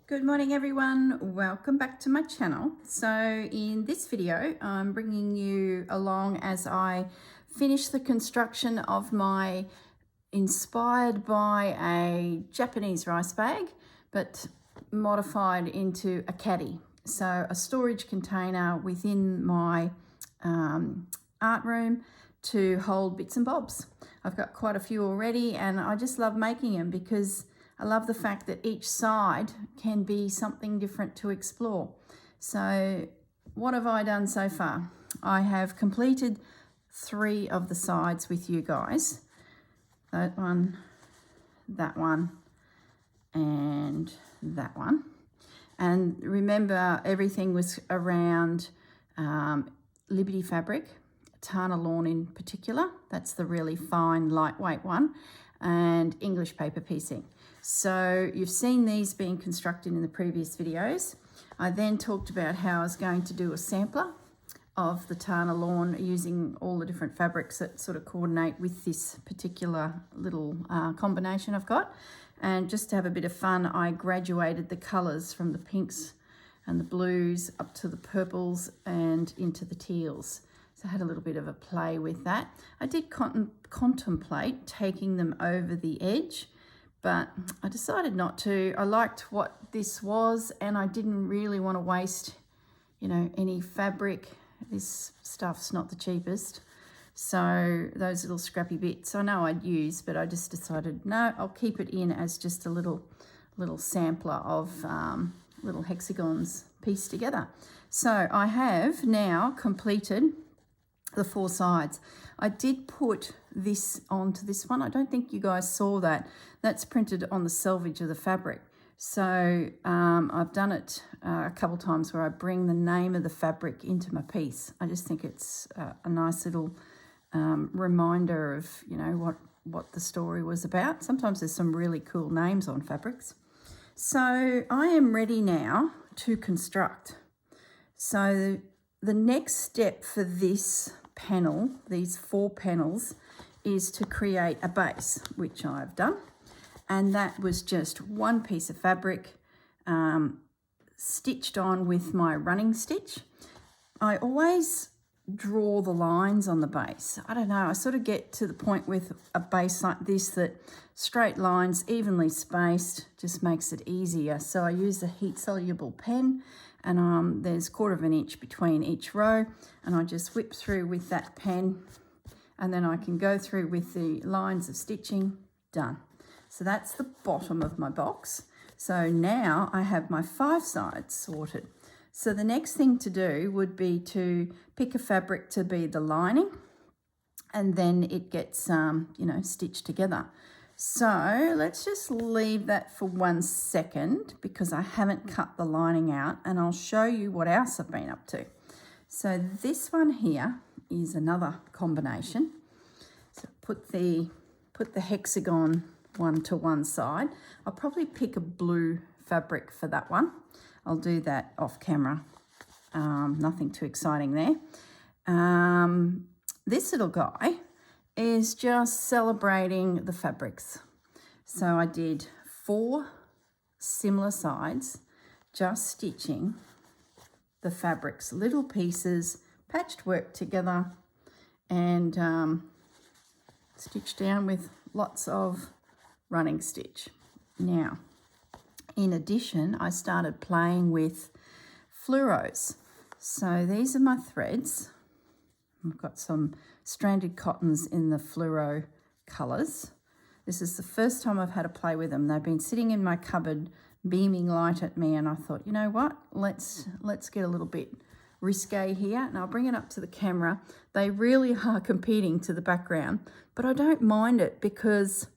Good morning everyone, welcome back to my channel. So in this video I'm bringing you along as I finish the construction of my inspired by a Japanese rice bag but modified into a caddy. So a storage container within my art room to hold bits and bobs. I've got quite a few already and I just love making them because I love the fact that each side can be something different to explore. So what have I done so far? I have completed 3 of the sides with you guys. That one, and that one. And remember, everything was around Liberty fabric, Tana lawn in particular. That's the really fine, lightweight one, and English paper piecing. So you've seen these being constructed in the previous videos. I then talked about how I was going to do a sampler of the Tana lawn using all the different fabrics that sort of coordinate with this particular little combination I've got. And just to have a bit of fun, I graduated the colours from the pinks and the blues up to the purples and into the teals. So I had a little bit of a play with that. I did contemplate taking them over the edge, but I decided not to. I liked what this was and I didn't really want to waste, any fabric. This stuff's not the cheapest. So those little scrappy bits I know I'd use, but I just decided, no, I'll keep it in as just a little sampler of little hexagons pieced together. So I have now completed the 4 sides. I did put this onto this one. I don't think you guys saw that. That's printed on the selvage of the fabric. So I've done it a couple times where I bring the name of the fabric into my piece. I just think it's a nice little reminder of, what the story was about. Sometimes there's some really cool names on fabrics. So I am ready now to construct. So the next step for this panel, these 4 panels, is to create a base, which I've done. And that was just one piece of fabric stitched on with my running stitch. I always draw the lines on the base. I don't know, I sort of get to the point with a base like this that straight lines, evenly spaced, just makes it easier. So I use a heat soluble pen and there's 1/4 of an inch between each row, and I just whip through with that pen and then I can go through with the lines of stitching. Done. So that's the bottom of my box. So now I have my 5 sides sorted. So the next thing to do would be to pick a fabric to be the lining, and then it gets stitched together. So let's just leave that for 1 second because I haven't cut the lining out, and I'll show you what else I've been up to. So this one here is another combination. So put the hexagon one to one side. I'll probably pick a blue fabric for that one. I'll do that off camera. Nothing too exciting there. This little guy is just celebrating the fabrics. So I did 4 similar sides, just stitching the fabrics, little pieces, patched work together, and stitched down with lots of running stitch. Now, in addition, I started playing with fluoros. So these are my threads. I've got some stranded cottons in the fluoro colours. This is the first time I've had to play with them. They've been sitting in my cupboard beaming light at me, and I thought, you know what, let's get a little bit risque here, and I'll bring it up to the camera. They really are competing to the background, but I don't mind it because,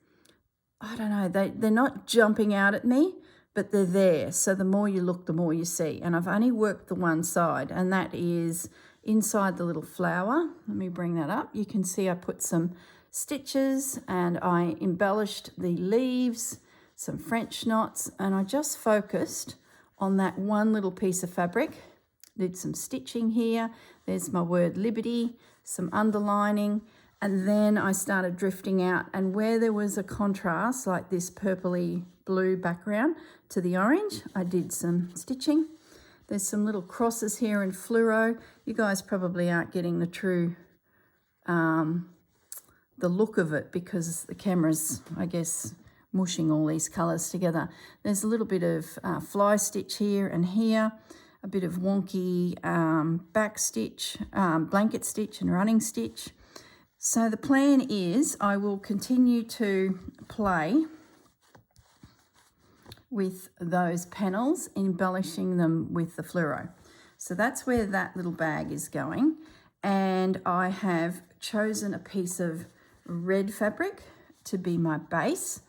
I don't know, they're not jumping out at me, but they're there. So the more you look, the more you see. And I've only worked the one side, and that is inside the little flower. Let me bring that up. You can see I put some stitches and I embellished the leaves, some French knots, and I just focused on that one little piece of fabric. Did some stitching here. There's my word Liberty, some underlining, And then I started drifting out, and where there was a contrast like this purpley blue background to the orange, I did some stitching. There's some little crosses here in fluoro. You guys probably aren't getting the true the look of it because the camera's, I guess, mushing all these colours together. There's a little bit of fly stitch here and here, a bit of wonky back stitch, blanket stitch and running stitch. So the plan is I will continue to play with those panels, embellishing them with the fluoro. So that's where that little bag is going. And I have chosen a piece of red fabric to be my base,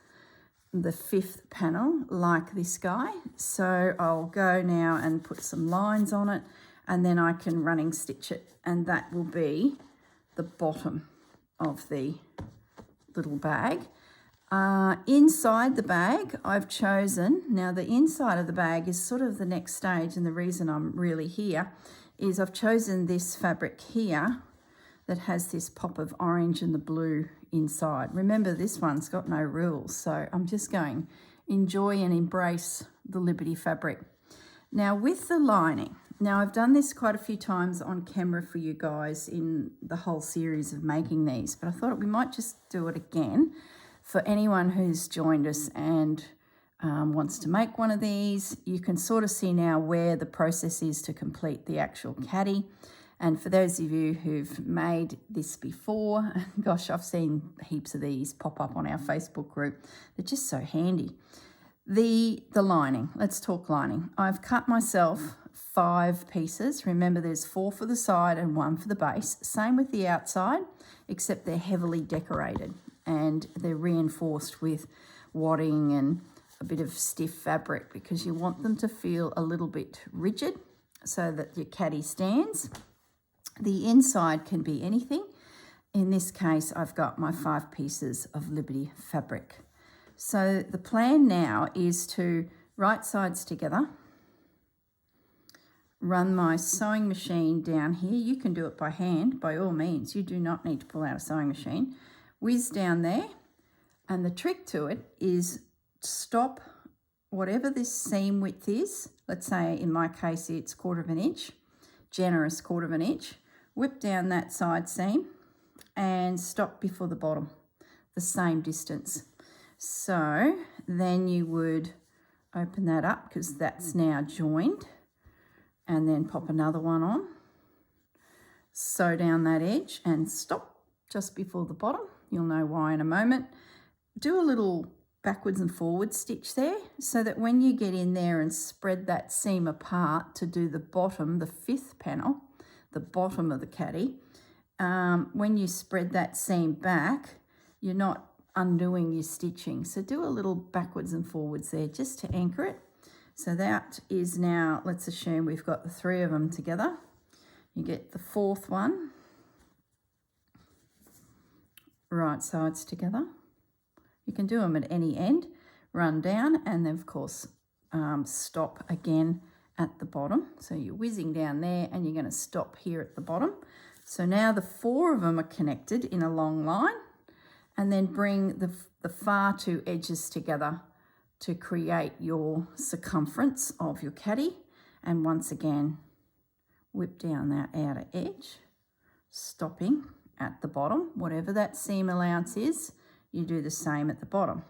the 5th panel, like this guy. So I'll go now and put some lines on it, and then I can running stitch it, and that will be the bottom of the little bag. Inside the bag, I've chosen, now the inside of the bag is sort of the next stage, and the reason I'm really here is I've chosen this fabric here that has this pop of orange and the blue inside. Remember, this one's got no rules, so I'm just going enjoy and embrace the Liberty fabric. Now with the lining, now I've done this quite a few times on camera for you guys in the whole series of making these, but I thought we might just do it again for anyone who's joined us and wants to make one of these. You can sort of see now where the process is to complete the actual caddy. And for those of you who've made this before, gosh, I've seen heaps of these pop up on our Facebook group. They're just so handy. The lining, let's talk lining. I've cut myself 5 pieces. Remember, there's 4 for the side and 1 for the base. Same with the outside, except they're heavily decorated and they're reinforced with wadding and a bit of stiff fabric because you want them to feel a little bit rigid so that your caddy stands. The inside can be anything. In this case, I've got my 5 pieces of Liberty fabric. So the plan now is to right sides together, run my sewing machine down here. You can do it by hand, by all means. You do not need to pull out a sewing machine. Whiz down there, and the trick to it is stop whatever this seam width is. Let's say in my case it's 1/4 inch, generous 1/4 inch. Whip down that side seam and stop before the bottom, the same distance. So then you would open that up because that's now joined, and then pop another one on, sew down that edge and stop just before the bottom. You'll know why in a moment. Do a little backwards and forwards stitch there so that when you get in there and spread that seam apart to do the bottom, the 5th panel, the bottom of the caddy, when you spread that seam back, you're not undoing your stitching. So do a little backwards and forwards there just to anchor it. So that is now, let's assume we've got the 3 of them together. You get the 4th one, right sides together. You can do them at any end, run down, and then of course stop again at the bottom. So you're whizzing down there and you're going to stop here at the bottom. So now the 4 of them are connected in a long line, and then bring the far 2 edges together to create your circumference of your caddy. And once again, whip down that outer edge, stopping at the bottom. Whatever that seam allowance is, you do the same at the bottom.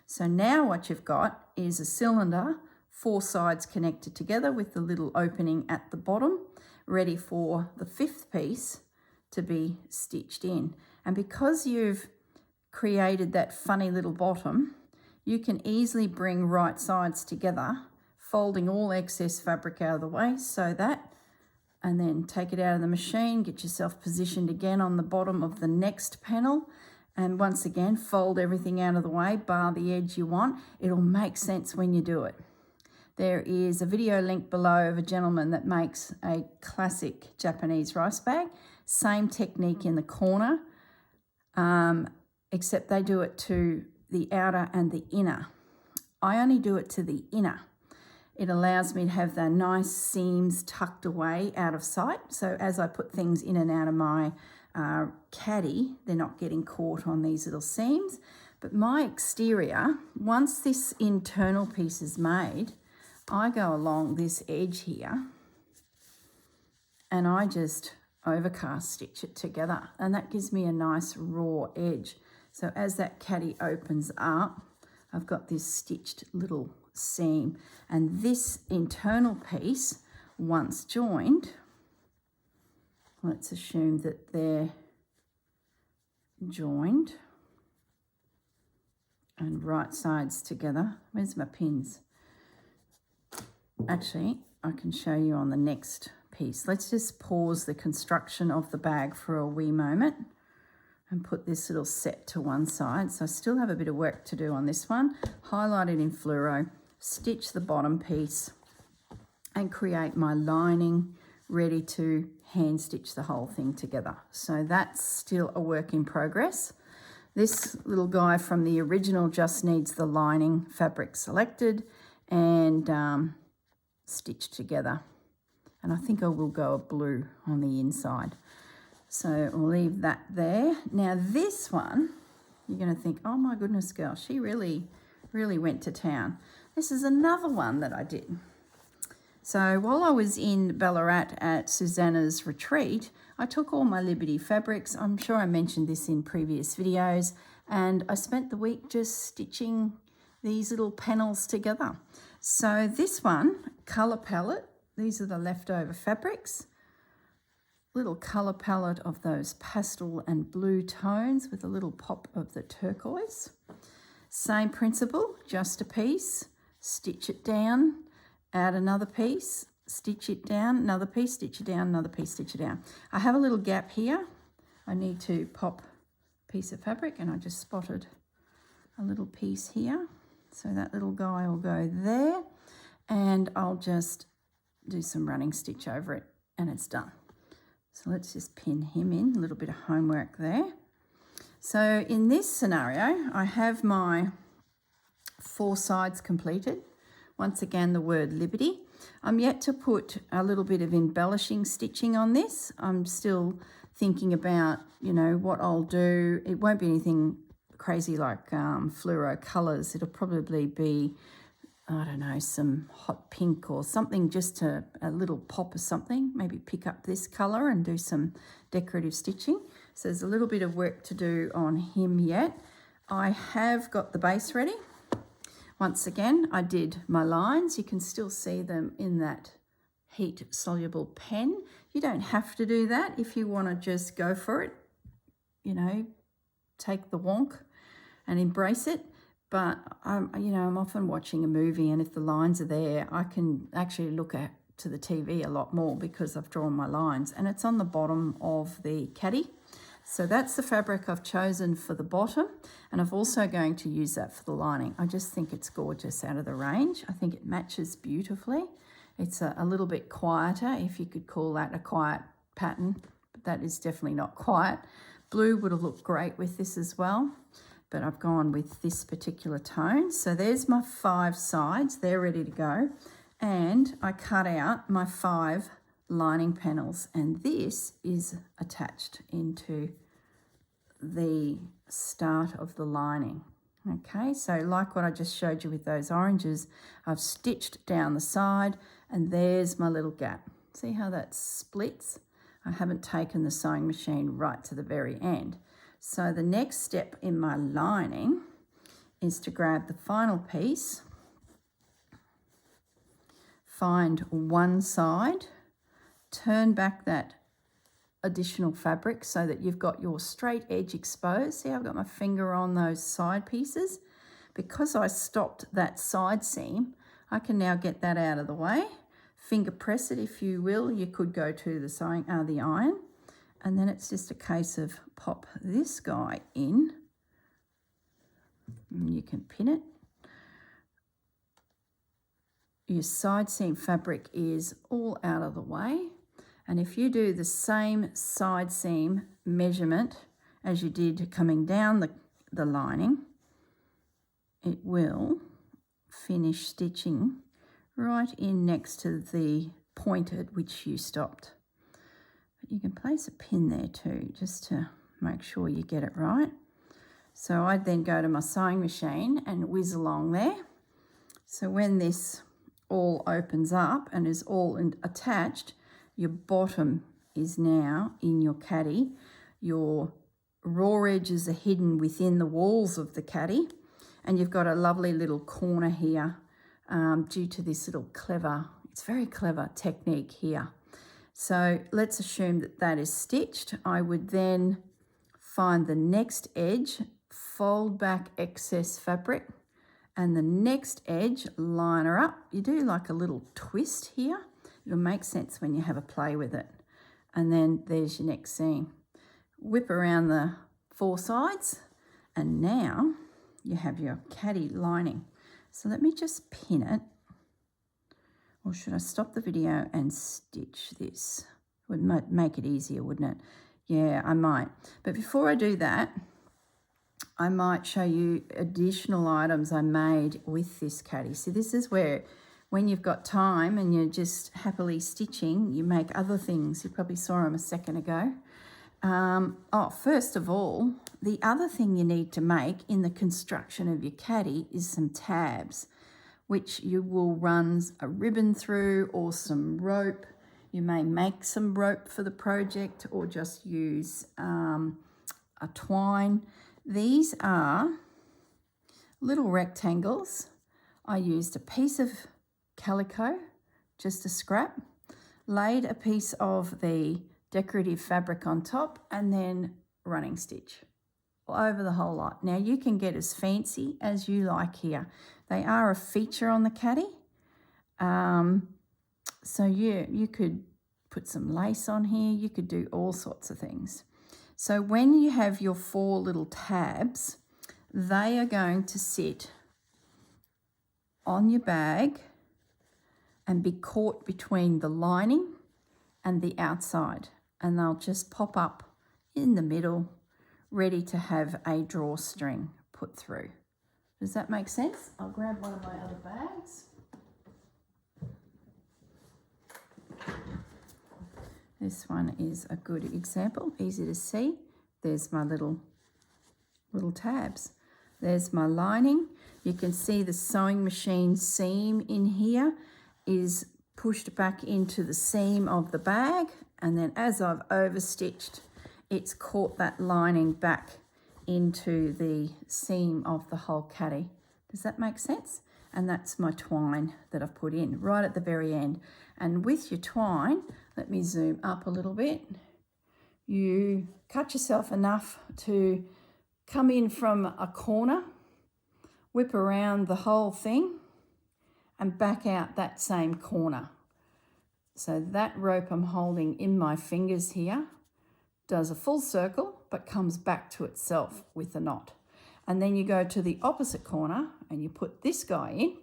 So now what you've got is a cylinder, 4 sides connected together with the little opening at the bottom, ready for the 5th piece to be stitched in. And because you've created that funny little bottom, you can easily bring right sides together, folding all excess fabric out of the way, sew that, and then take it out of the machine, get yourself positioned again on the bottom of the next panel, and once again fold everything out of the way, bar the edge you want. It'll make sense when you do it. There is a video link below of a gentleman that makes a classic Japanese rice bag. Same technique in the corner, except they do it to the outer and the inner. I only do it to the inner. It allows me to have the nice seams tucked away out of sight. So as I put things in and out of my caddy, they're not getting caught on these little seams. But my exterior, once this internal piece is made, I go along this edge here and I just overcast stitch it together, and that gives me a nice raw edge. So as that caddy opens up, I've got this stitched little seam, and this internal piece, once joined, let's assume that they're joined and right sides together. Where's my pins? Actually, I can show you on the next piece. Let's just pause the construction of the bag for a wee moment and put this little set to one side. So I still have a bit of work to do on this one. Highlight it in fluoro, stitch the bottom piece and create my lining ready to hand stitch the whole thing together. So that's still a work in progress. This little guy from the original just needs the lining fabric selected and stitched together. And I think I will go a blue on the inside. So we'll leave that there. Now this one, you're going to think, oh my goodness, girl, she really went to town. This is another one that I did. So while I was in Ballarat at Susanna's retreat, I took all my Liberty fabrics. I'm sure I mentioned this in previous videos. And I spent the week just stitching these little panels together. So this one, colour palette, these are the leftover fabrics. Little colour palette of those pastel and blue tones with a little pop of the turquoise. Same principle, just a piece, stitch it down, add another piece, stitch it down, another piece, stitch it down, another piece, stitch it down. I have a little gap here. I need to pop a piece of fabric, and I just spotted a little piece here. So that little guy will go there, and I'll just do some running stitch over it and it's done. So let's just pin him in, a little bit of homework there. So in this scenario, I have my 4 sides completed. Once again, the word Liberty. I'm yet to put a little bit of embellishing stitching on this. I'm still thinking about, you know, what I'll do. It won't be anything crazy like fluoro colours. It'll probably be, I don't know, some hot pink or something, just a little pop of something. Maybe pick up this colour and do some decorative stitching. So there's a little bit of work to do on him yet. I have got the base ready. Once again, I did my lines. You can still see them in that heat-soluble pen. You don't have to do that if you want to just go for it, you know, take the wonk and embrace it. But I'm often watching a movie, and if the lines are there, I can actually look to the TV a lot more because I've drawn my lines, and it's on the bottom of the caddy. So that's the fabric I've chosen for the bottom, and I'm also going to use that for the lining. I just think it's gorgeous out of the range. I think it matches beautifully. It's a little bit quieter, if you could call that a quiet pattern, but that is definitely not quiet. Blue would have looked great with this as well, but I've gone with this particular tone. So there's my 5 sides, they're ready to go. And I cut out my 5 lining panels, and this is attached into the start of the lining. Okay, so like what I just showed you with those oranges, I've stitched down the side, and there's my little gap. See how that splits? I haven't taken the sewing machine right to the very end. So the next step in my lining is to grab the final piece, find one side, turn back that additional fabric so that you've got your straight edge exposed. See, I've got my finger on those side pieces. Because I stopped that side seam, I can now get that out of the way. Finger press it if you will. You could go to the iron. And then it's just a case of pop this guy in. And you can pin it. Your side seam fabric is all out of the way. And if you do the same side seam measurement as you did coming down the lining, it will finish stitching right in next to the point at which you stopped. you can place a pin there too, just to make sure you get it right. So I'd then go to my sewing machine and whiz along there. So when this all opens up and is all attached, your bottom is now in your caddy. Your raw edges are hidden within the walls of the caddy, and you've got a lovely little corner here due to this little clever, it's very clever technique here. So let's assume that that is stitched. I would then find the next edge, fold back excess fabric, and the next edge, line her up. You do like a little twist here. It'll make sense when you have a play with it. And then there's your next seam. Whip around the four sides, and now you have your caddy lining. So let me just pin it. Or should I stop the video and stitch this? It would make it easier, wouldn't it? Yeah, I might. But before I do that, I might show you additional items I made with this caddy. So this is where, when you've got time and you're just happily stitching, you make other things. You probably saw them a second ago. First of all, the other thing you need to make in the construction of your caddy is some tabs, which you will run a ribbon through or some rope. You may make some rope for the project or just use a twine. These are little rectangles. I used a piece of calico, just a scrap, laid a piece of the decorative fabric on top, and then running stitch all over the whole lot. Now you can get as fancy as you like here. They are a feature on the caddy. So yeah, you could put some lace on here. You could do all sorts of things. So when you have your four little tabs, they are going to sit on your bag and be caught between the lining and the outside. And they'll just pop up in the middle, ready to have a drawstring put through. Does that make sense? I'll grab one of my other bags. This one is a good example, easy to see. There's my little tabs. There's my lining. You can see the sewing machine seam in here is pushed back into the seam of the bag, and then as I've overstitched, it's caught that lining back into the seam of the whole caddy. Does that make sense? And that's my twine that I've put in right at the very end. And with your twine, let me zoom up a little bit. You cut yourself enough to come in from a corner, whip around the whole thing, and back out that same corner. So that rope I'm holding in my fingers here does a full circle, but comes back to itself with a knot. And then you go to the opposite corner and you put this guy in,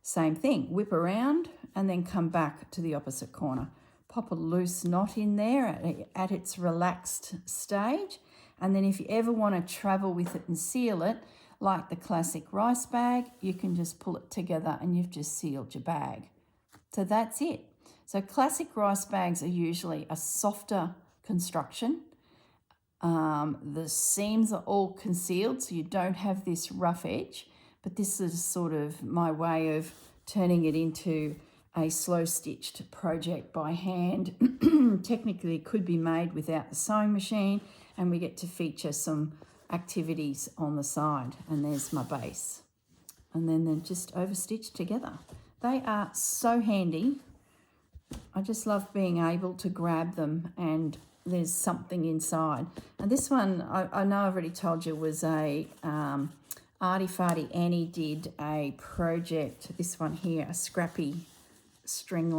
same thing, whip around and then come back to the opposite corner. Pop a loose knot in there at its relaxed stage. And then if you ever want to travel with it and seal it, like the classic rice bag, you can just pull it together and you've just sealed your bag. So that's it. So classic rice bags are usually a softer construction. The seams are all concealed, so you don't have this rough edge, but this is sort of my way of turning it into a slow stitched project by hand. Technically it could be made without the sewing machine, and we get to feature some activities on the side. And there's my base, and then they're just overstitched together. They are so handy. I just love being able to grab them and there's something inside. And this one, I know I've already told you, was a Arty Farty Annie did a project. This one here, a scrappy string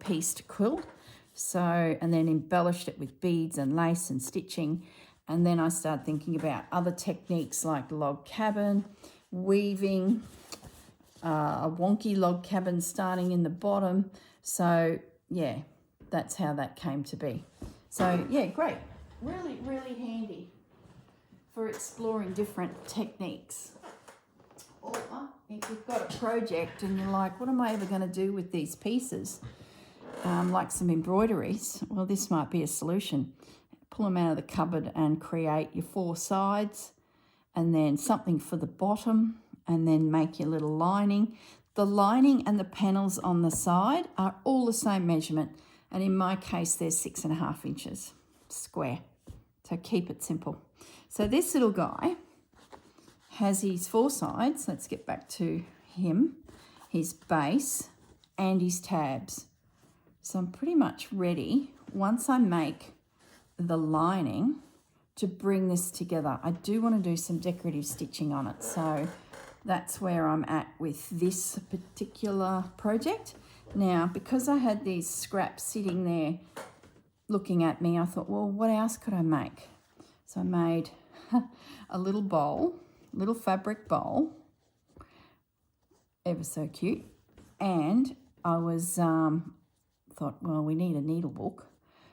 pieced quilt. So, and then embellished it with beads and lace and stitching. And then I started thinking about other techniques like log cabin, weaving, a wonky log cabin starting in the bottom. So yeah, that's how that came to be. So yeah, great. Really, really handy for exploring different techniques. Or if you've got a project and you're like, what am I ever going to do with these pieces? like some embroideries, well, this might be a solution. Pull them out of the cupboard and create your 4 sides, and then something for the bottom, and then make your little lining. The lining and the panels on the side are all the same measurement, and in my case, they're 6.5 inches square. So keep it simple. So this little guy has his 4 sides. Let's get back to him, his base and his tabs. So I'm pretty much ready once I make the lining to bring this together. I do want to do some decorative stitching on it. So that's where I'm at with this particular project. Now, because I had these scraps sitting there looking at me, I thought, well, what else could I make? So I made a little bowl, little fabric bowl, ever so cute. And I was thought, well, we need a needle book.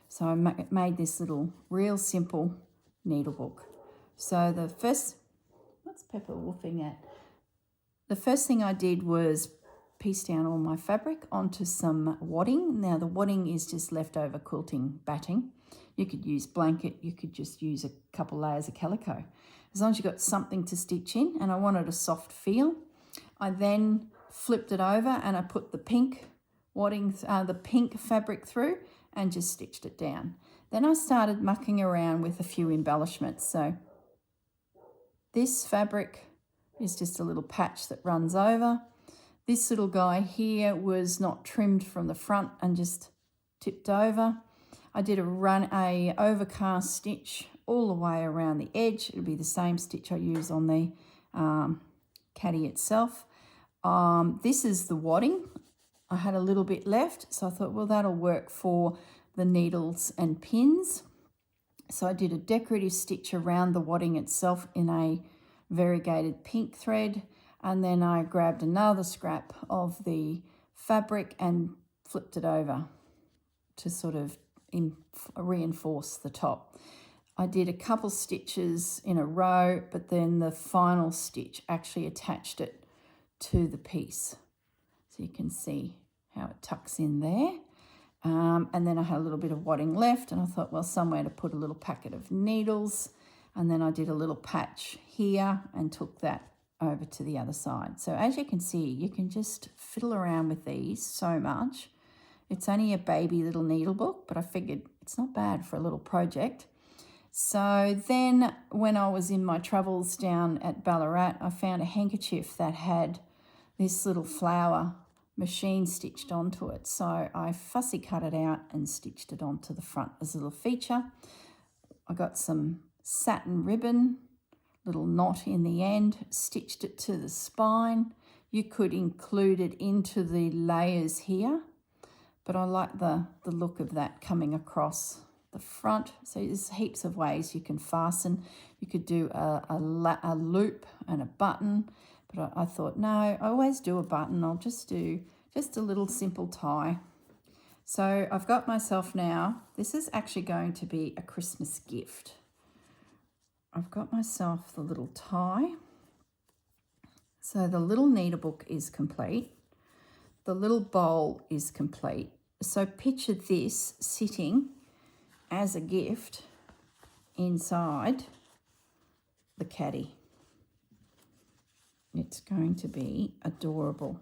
So I made this little real simple needle book. So the first, what's Pepper woofing at? The first thing I did was piece down all my fabric onto some wadding. Now the wadding is just leftover quilting batting. You could use blanket, you could just use a couple layers of calico. As long as you've got something to stitch in, and I wanted a soft feel. I then flipped it over and I put the pink wadding, the pink fabric through and just stitched it down. Then I started mucking around with a few embellishments. So this fabric is just a little patch that runs over. This little guy here was not trimmed from the front and just tipped over. I did a overcast stitch all the way around the edge. It'll be the same stitch I use on the caddy itself. This is the wadding. I had a little bit left, so I thought, well, that'll work for the needles and pins. So I did a decorative stitch around the wadding itself in a variegated pink thread, and then I grabbed another scrap of the fabric and flipped it over to sort of reinforce the top. I did a couple stitches in a row, but then the final stitch actually attached it to the piece. So you can see how it tucks in there. And then I had a little bit of wadding left, and I thought, well, somewhere to put a little packet of needles. And then I did a little patch here and took that over to the other side. So as you can see, you can just fiddle around with these so much. It's only a baby little needle book, but I figured it's not bad for a little project. So then when I was in my travels down at Ballarat, I found a handkerchief that had this little flower machine stitched onto it. So I fussy cut it out and stitched it onto the front as a little feature. I got some satin ribbon, little knot in the end, stitched it to the spine. You could include it into the layers here, but I like the look of that coming across the front. So there's heaps of ways you can fasten. You could do a loop and a button, but I thought, no, I always do a button. I'll just do just a little simple tie. So I've got myself now, this is actually going to be a Christmas gift. I've got myself the little tie. So the little needlebook is complete. The little bowl is complete. So picture this sitting as a gift inside the caddy. It's going to be adorable.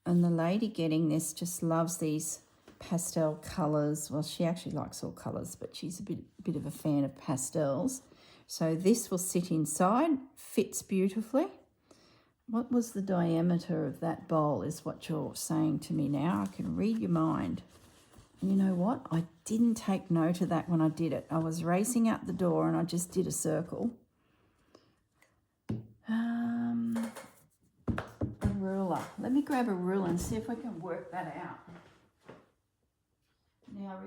And the lady getting this just loves these pastel colours. Well, she actually likes all colours, but she's a bit of a fan of pastels. So this will sit inside, fits beautifully. What was the diameter of that bowl is what you're saying to me now. I can read your mind. And you know what? I didn't take note of that when I did it. I was racing out the door and I just did a circle. A ruler. Let me grab a ruler and see if we can work that out. Now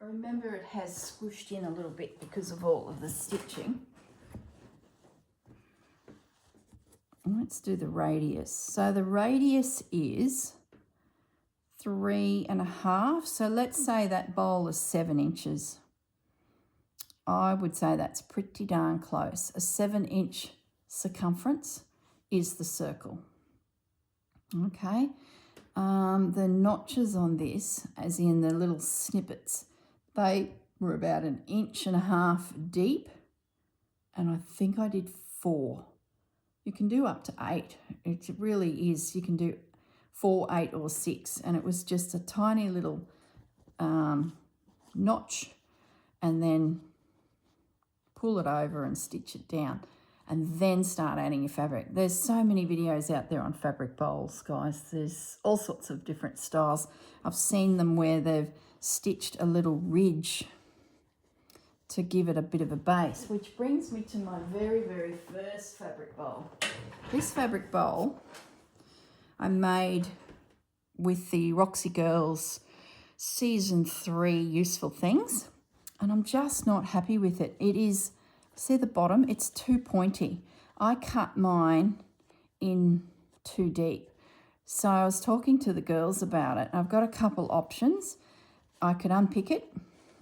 remember it has squished in a little bit because of all of the stitching. Let's do the radius. So the radius is 3.5. So let's say that bowl is 7 inches. I would say that's pretty darn close. A 7-inch circumference is the circle. Okay. The notches on this, as in the little snippets, they were about 1.5 inches deep, and I think I did 4. You can do up to 8. It really is. You can do 4, 8 or 6, and it was just a tiny little notch, and then pull it over and stitch it down, and then start adding your fabric. There's so many videos out there on fabric bowls, guys. There's all sorts of different styles. I've seen them where they've stitched a little ridge to give it a bit of a base, which brings me to my very, very first fabric bowl. This fabric bowl I made with the Roxy Girls Season 3 Useful Things, and I'm just not happy with it. It is, see the bottom, it's too pointy. I cut mine in too deep. So I was talking to the girls about it. I've got a couple options. I could unpick it,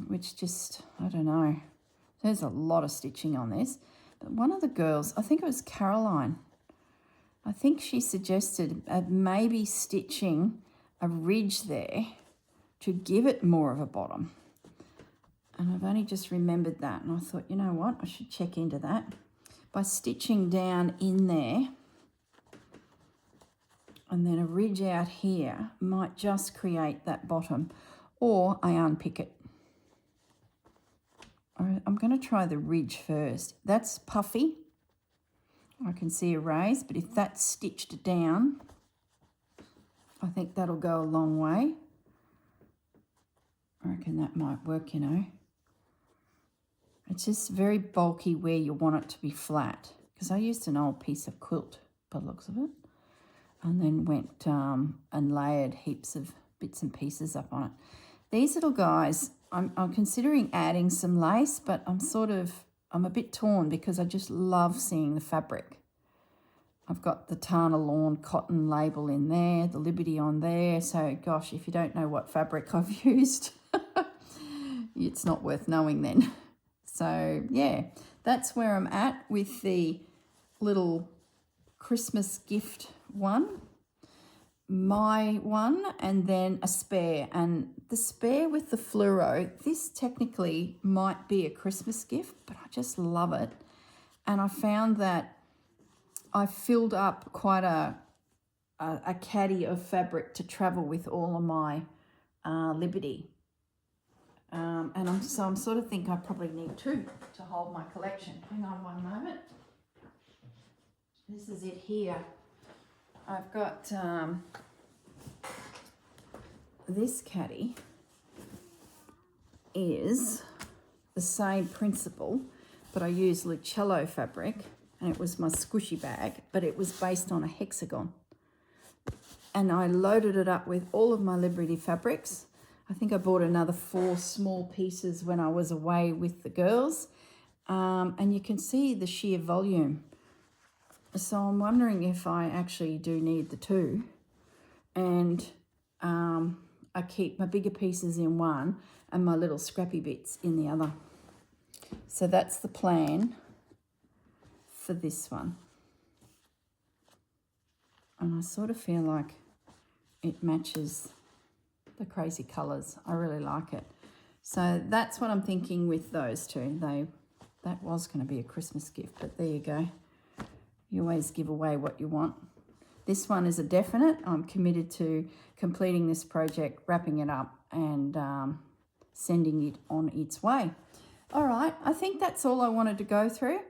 which just, I don't know. There's a lot of stitching on this. But one of the girls, I think it was Caroline, I think she suggested maybe stitching a ridge there to give it more of a bottom. And I've only just remembered that, and I thought, you know what, I should check into that. By stitching down in there, and then a ridge out here might just create that bottom, or I unpick it. All right, I'm going to try the ridge first. That's puffy. I can see a raise, but if that's stitched down, I think that'll go a long way. I reckon that might work, you know. It's just very bulky where you want it to be flat, because I used an old piece of quilt by the looks of it, and then went and layered heaps of bits and pieces up on it. These little guys, I'm considering adding some lace, but I'm a bit torn because I just love seeing the fabric. I've got the Tana Lawn cotton label in there, the Liberty on there. So, gosh, if you don't know what fabric I've used, it's not worth knowing then. So, yeah, that's where I'm at with the little Christmas gift one, my one, and then a spare. And the spare with the fluoro, this technically might be a Christmas gift, but I just love it. And I found that I filled up quite a caddy of fabric to travel with all of my Liberty. And I'm sort of think I probably need 2 to hold my collection. Hang on one moment. This is it here. I've got this caddy is the same principle, but I use Lucello fabric, and it was my squishy bag, but it was based on a hexagon. And I loaded it up with all of my Liberty fabrics. I think I bought another 4 small pieces when I was away with the girls. And you can see the sheer volume. So I'm wondering if I actually do need the 2. And I keep my bigger pieces in one and my little scrappy bits in the other. So that's the plan for this one. And I sort of feel like it matches the crazy colours. I really like it. So that's what I'm thinking with those 2. That was going to be a Christmas gift, but there you go. You always give away what you want. This one is a definite. I'm committed to completing this project, wrapping it up, and sending it on its way. All right, I think that's all I wanted to go through.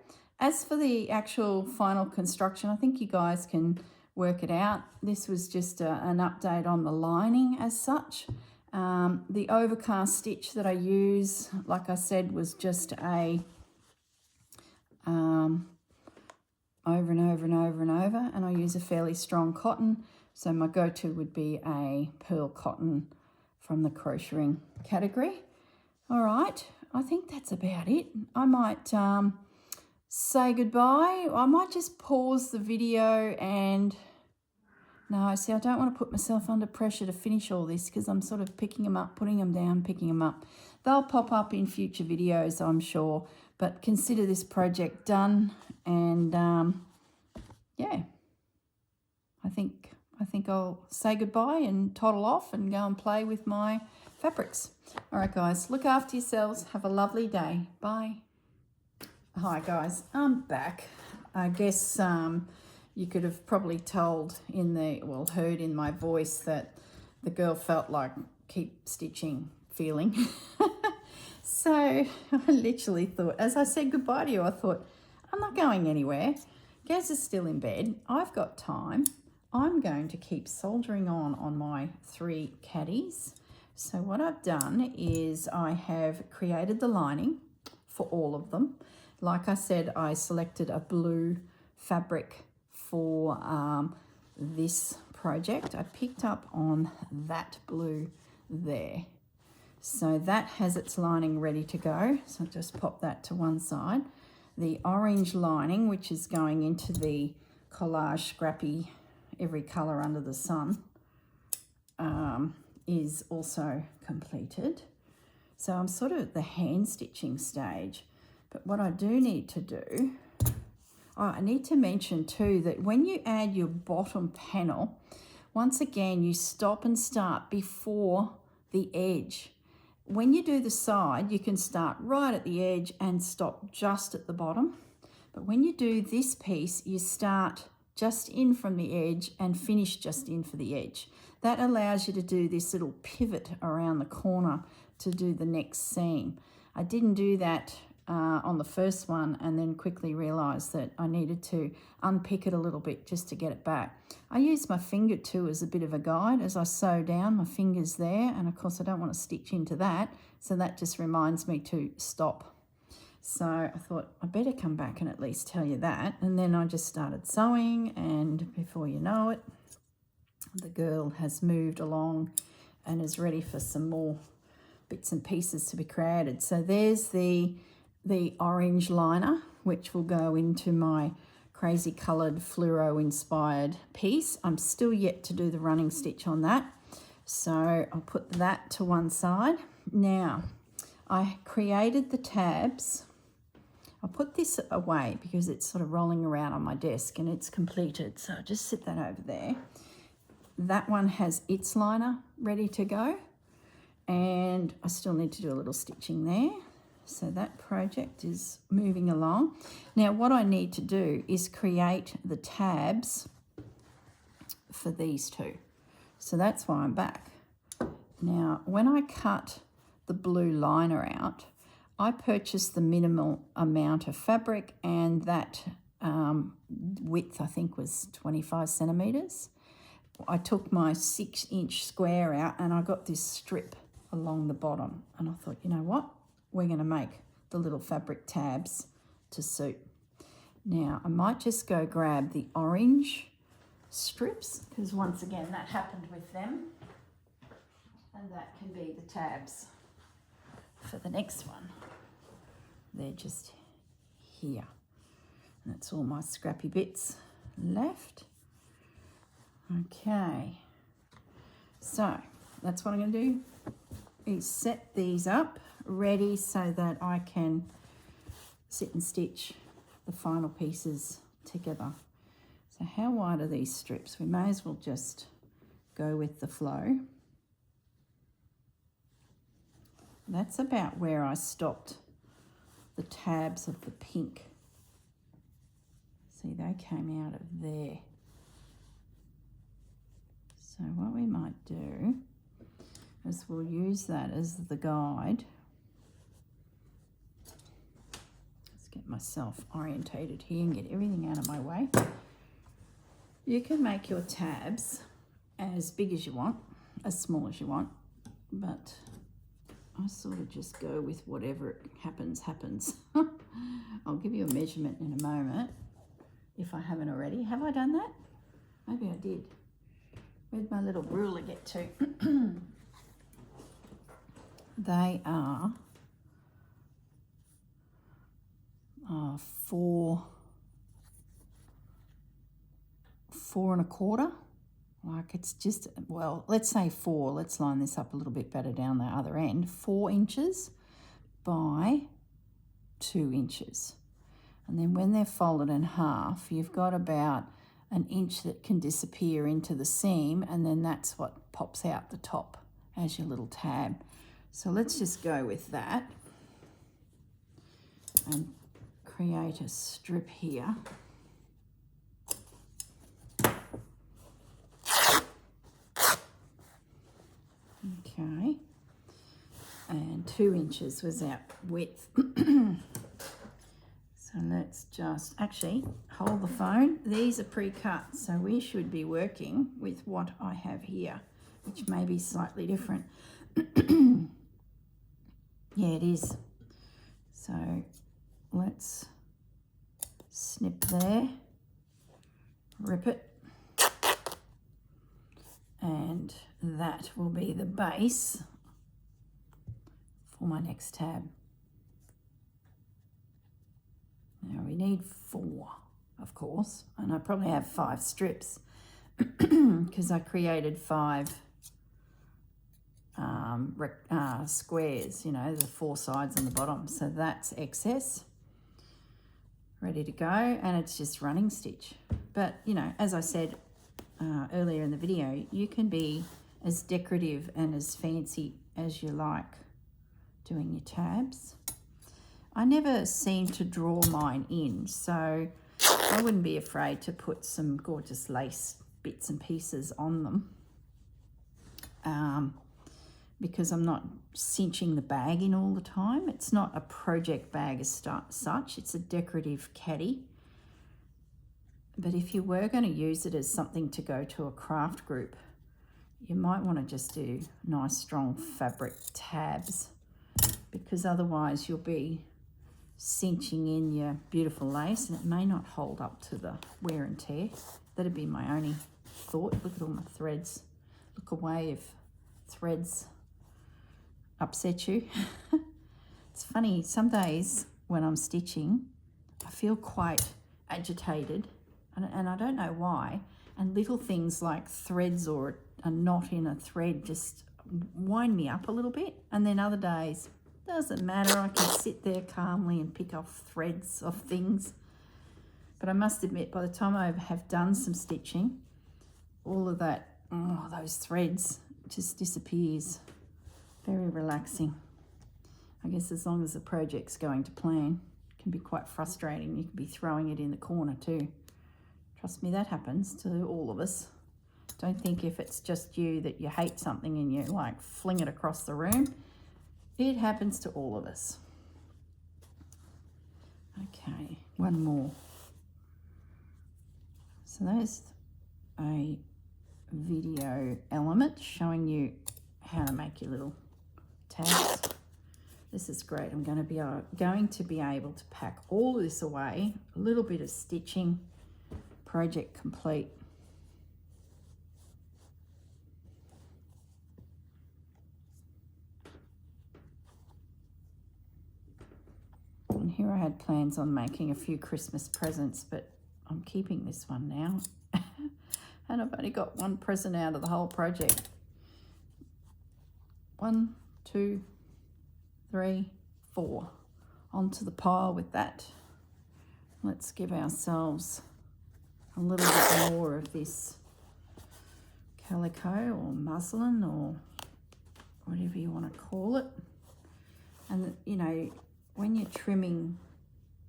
As for the actual final construction, I think you guys can work it out. This was just an update on the lining as such. The overcast stitch that I use, like I said, was just a over and over and over and over, and I use a fairly strong cotton, so my go-to would be a pearl cotton from the crocheting category. All right, I think that's about it. I might say goodbye. I might just pause the video and... No, see, I don't want to put myself under pressure to finish all this because I'm sort of picking them up, putting them down, picking them up. They'll pop up in future videos, I'm sure, but consider this project done. And, yeah, I think I think I'll say goodbye and toddle off and go and play with my fabrics. All right, guys, look after yourselves. Have a lovely day. Bye. Hi, guys. I'm back. I guess you could have probably told heard in my voice that the girl felt like keep stitching feeling. So I literally thought, as I said goodbye to you, I thought, I'm not going anywhere. Gaz is still in bed. I've got time. I'm going to keep soldering on my 3 caddies. So what I've done is I have created the lining for all of them. Like I said, I selected a blue fabric for this project. I picked up on that blue there. So that has its lining ready to go. So I'll just pop that to one side. The orange lining, which is going into the collage scrappy every colour under the sun, is also completed. So I'm sort of at the hand stitching stage. But what I do need to do, I need to mention too that when you add your bottom panel, once again you stop and start before the edge. When you do the side, you can start right at the edge and stop just at the bottom. But when you do this piece, you start just in from the edge and finish just in for the edge. That allows you to do this little pivot around the corner to do the next seam. I didn't do that on the first one and then quickly realised that I needed to unpick it a little bit just to get it back. I use my finger too as a bit of a guide as I sew down, my finger's there, and of course I don't want to stitch into that, so that just reminds me to stop. So I thought I better come back and at least tell you that, and then I just started sewing, and before you know it, the girl has moved along and is ready for some more bits and pieces to be created. So there's the orange liner, which will go into my crazy coloured fluoro inspired piece. I'm still yet to do the running stitch on that, so I'll put that to one side. Now I created the tabs. I'll put this away because it's sort of rolling around on my desk and it's completed, so I'll just sit that over there. That one has its liner ready to go, and I still need to do a little stitching there. So that project is moving along. Now what I need to do is create the tabs for these two. So that's why I'm back. Now when I cut the blue liner out, I purchased the minimal amount of fabric, and that width I think was 25 centimetres. I took my 6-inch square out and I got this strip along the bottom, and I thought, you know what? We're going to make the little fabric tabs to suit. Now I might just go grab the orange strips, because once again that happened with them, and that can be the tabs for the next one. They're just here, and that's all my scrappy bits left. Okay, so that's what I'm going to do, is set these up ready so that I can sit and stitch the final pieces together. So how wide are these strips? We may as well just go with the flow. That's about where I stopped the tabs of the pink. See, they came out of there. So what we might do is we'll use that as the guide. Let's get myself orientated here and get everything out of my way. You can make your tabs as big as you want, as small as you want, but I sort of just go with whatever happens. I'll give you a measurement in a moment if I haven't already. Have I done that? Maybe I did. Where'd my little ruler get to? They are 4 1/4. Like it's just, well, let's say 4. Let's line this up a little bit better down the other end. 4 inches by 2 inches. And then when they're folded in half, you've got about an inch that can disappear into the seam, and then that's what pops out the top as your little tab. So let's just go with that and create a strip here. Okay, and 2 inches was our width. So let's just actually hold the phone. These are pre-cut, so we should be working with what I have here, which may be slightly different. Yeah, it is. So let's snip there, rip it, and that will be the base for my next tab. Now we need 4, of course, and I probably have 5 strips because I created 5 squares, you know, the 4 sides on the bottom. So that's excess, ready to go, and it's just running stitch. But, you know, as I said earlier in the video, you can be as decorative and as fancy as you like doing your tabs. I never seem to draw mine in, so I wouldn't be afraid to put some gorgeous lace bits and pieces on them, because I'm not cinching the bag in all the time. It's not a project bag as such, it's a decorative caddy. But if you were going to use it as something to go to a craft group, you might want to just do nice strong fabric tabs, because otherwise you'll be cinching in your beautiful lace and it may not hold up to the wear and tear. That'd be my only thought. Look at all my threads. Look away if threads upset you. It's funny, some days when I'm stitching I feel quite agitated, and I don't know why, and little things like threads or a knot in a thread just wind me up a little bit. And then other days, doesn't matter, I can sit there calmly and pick off threads of things. But I must admit, by the time I have done some stitching, all of that, those threads just disappears. Very relaxing. I guess as long as the project's going to plan, it can be quite frustrating. You can be throwing it in the corner too. Trust me, that happens to all of us. Don't think if it's just you that you hate something and you like fling it across the room. It happens to all of us. Okay, one more. So there's a video element showing you how to make your little tags. This is great. I'm going to be able to pack all of this away. A little bit of stitching, project complete. And here I had plans on making a few Christmas presents, but I'm keeping this one now. And I've only got one present out of the whole project. 1, 2, 3, 4. Onto the pile with that. Let's give ourselves a little bit more of this calico or muslin or whatever you want to call it. And, you know, when you're trimming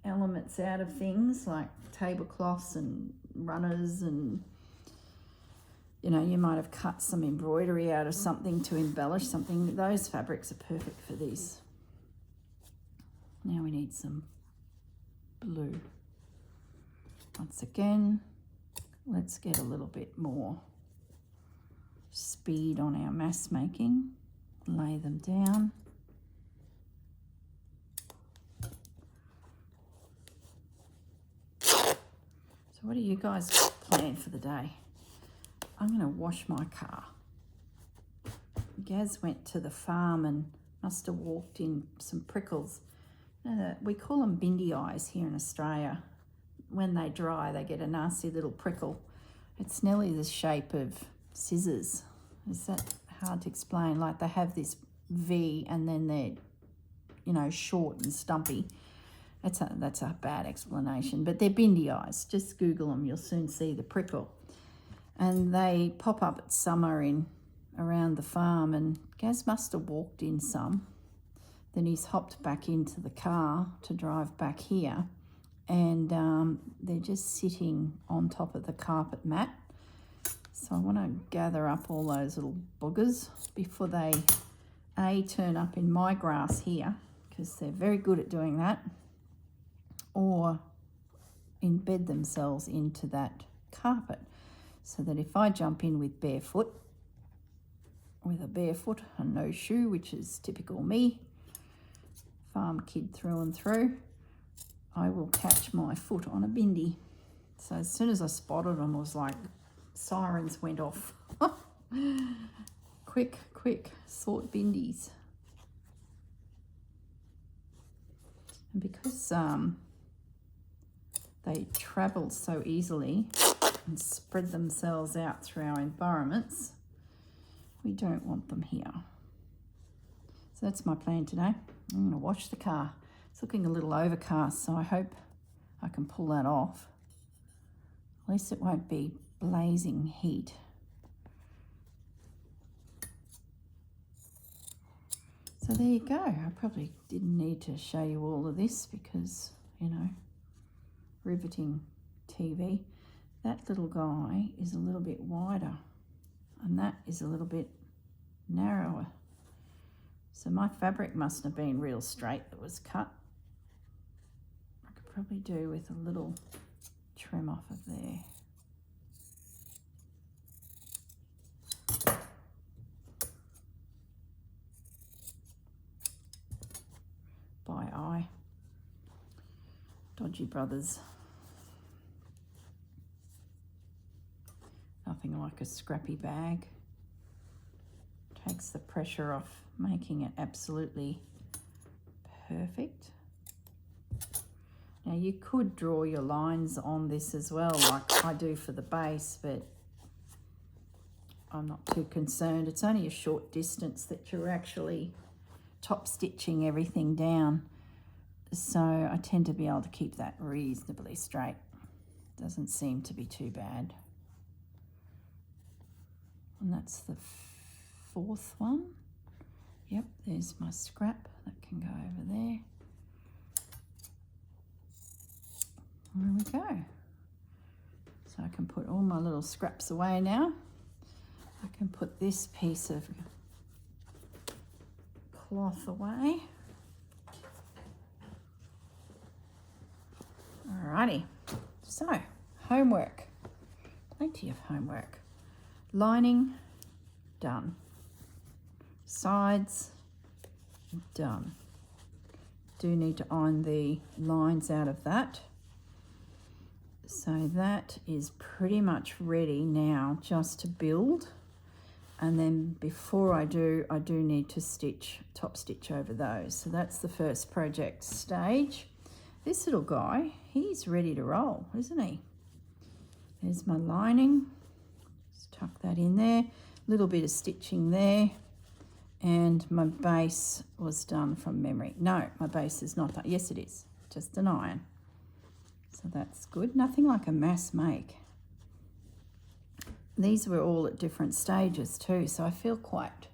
elements out of things like tablecloths and runners, and you know, you might have cut some embroidery out of something to embellish something, those fabrics are perfect for this. Now we need some blue. Once again, let's get a little bit more speed on our mass making. Lay them down. So what do you guys plan for the day? I'm going to wash my car. Gaz went to the farm and must have walked in some prickles. We call them bindi eyes here in Australia. When they dry, they get a nasty little prickle. It's nearly the shape of scissors. Is that hard to explain? Like they have this V and then they're, you know, short and stumpy. That's a bad explanation, but they're bindi eyes. Just Google them, you'll soon see the prickle. And they pop up at summer around the farm, and Gaz must have walked in some. Then he's hopped back into the car to drive back here, and they're just sitting on top of the carpet mat. So I want to gather up all those little boogers before they turn up in my grass here, because they're very good at doing that, or embed themselves into that carpet, so that if I jump in with a barefoot and no shoe, which is typical me, farm kid through and through, I will catch my foot on a bindi. So as soon as I spotted them, it was like sirens went off. Quick, sort bindis. And because they travel so easily and spread themselves out through our environments, we don't want them here. So that's my plan today. I'm going to wash the car. It's looking a little overcast, so I hope I can pull that off. At least it won't be blazing heat. So there you go. I probably didn't need to show you all of this because, you know, riveting TV. That little guy is a little bit wider, and that is a little bit narrower. So my fabric must have been real straight that was cut. I could probably do with a little trim off of there. By eye. Dodgy brothers. Nothing like a scrappy bag. Takes the pressure off, making it absolutely perfect. Now you could draw your lines on this as well, like I do for the base, but I'm not too concerned. It's only a short distance that you're actually top stitching everything down. So I tend to be able to keep that reasonably straight. Doesn't seem to be too bad. And that's the fourth one. Yep, there's my scrap. That can go over there. There we go. So I can put all my little scraps away now. I can put this piece of cloth away. Alrighty, so homework, plenty of homework. Lining, done. Sides, done. Do need to iron the lines out of that. So that is pretty much ready now just to build. And then before I do need to stitch, top stitch over those. So that's the first project stage. This little guy, he's ready to roll, isn't he? There's my lining. Just tuck that in there. Little bit of stitching there. And my base was done from memory. No, my base is not done. Yes, it is. Just an iron. So that's good. Nothing like a mass make. These were all at different stages too, so I feel quite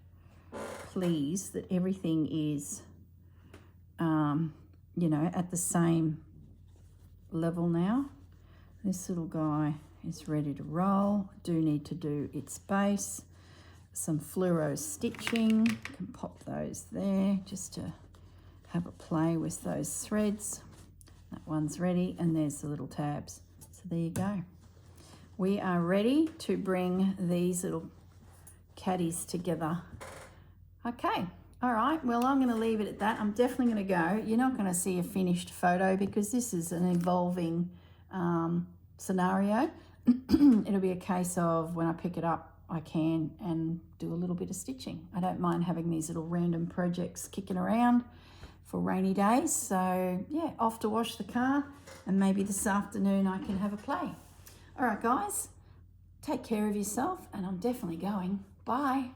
pleased that everything is, you know, at the same level now. This little guy is ready to roll. Do need to do its base. Some fluoro stitching. Can pop those there just to have a play with those threads. That one's ready, and there's the little tabs. So there you go. We are ready to bring these little caddies together. Okay, all right, well, I'm gonna leave it at that. I'm definitely gonna go. You're not gonna see a finished photo because this is an evolving scenario. It'll be a case of when I pick it up, I can and do a little bit of stitching. I don't mind having these little random projects kicking around for rainy days. So yeah, off to wash the car, and maybe this afternoon I can have a play. All right, guys, take care of yourself, and I'm definitely going. Bye.